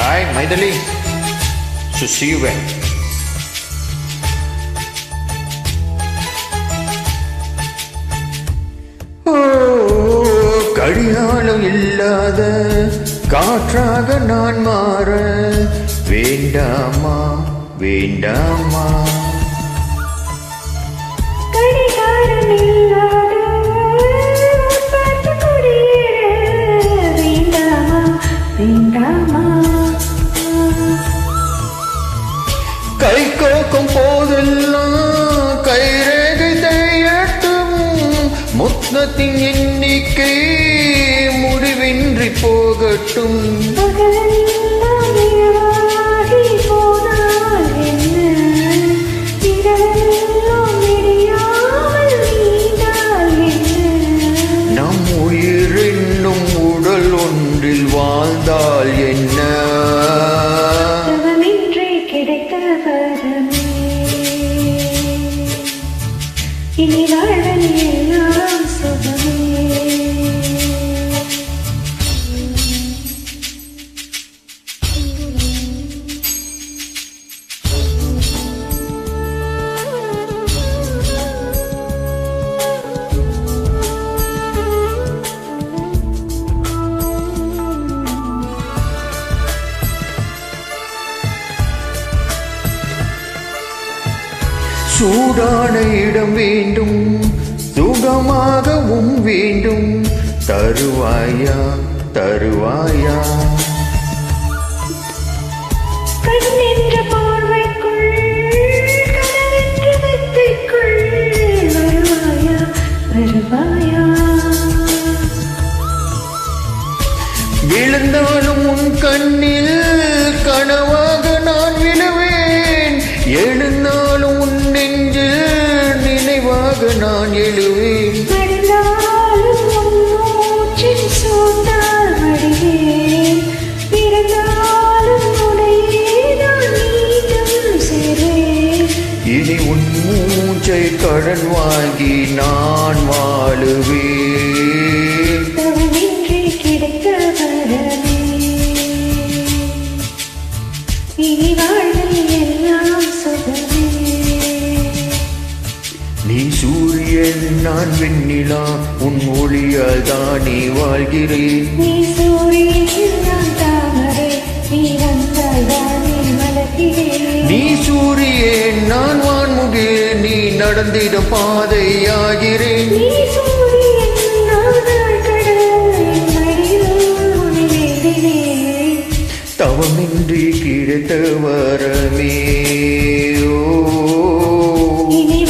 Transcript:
Hi, Maidali. So see you when. கடிகாலம் இல்லாத காற்றாக நான் மாற வேண்டாமா வேண்டாமா. கடிகாரம் இல்லாத வேண்டாமா வேண்டாமா. கை கோக்கும் போதெல்லாம் கைரேகை தையட்டும், முத்தத்தின் எண்ணிக்கை முடிவின்றி போகட்டும். நம் உயிர் என்னும் உடல் ஒன்றில் வாழ்ந்தால் என்ன? கிடைத்த வரமே இனி வாழ்வன் எல்லாம் சுகமே. சூடான இடம் வேண்டும், சுகமாகவும் வேண்டும், தருவாயா தருவாயா. கண்ணென்ற பார்வைக்குள் கனவென்ற மெத்தைக்குள் வருவாயா வருவாயா. விழுந்தாலும் உன் கண்ணில் கனவாக நான் விழுவேன், எழுந்தாலும் உன் நெஞ்சில் நினைவாக நான் எழுவேன். இனி உன் மூச்சை கடன் வாங்கி நான் வாழுவேன். கிடைத்த வரமே இனி வாழ்வில் எல்லாம் சுகமே. நீ சூரியன் நான் வெண்ணிலா, உன் ஒளியால் தானே வாழ்கிறேன். நீ சூரியன் நான் தாமரை, நீ வந்தால் தானே மலர்கிறேன். நீ சூரியன் நான் வான்முகே, நீ நடந்திடும் பாதையாகிறேன். நீ சூரியன் நான் கடல், தவமின்றி கிடைத்த வரமே. ஓ இனி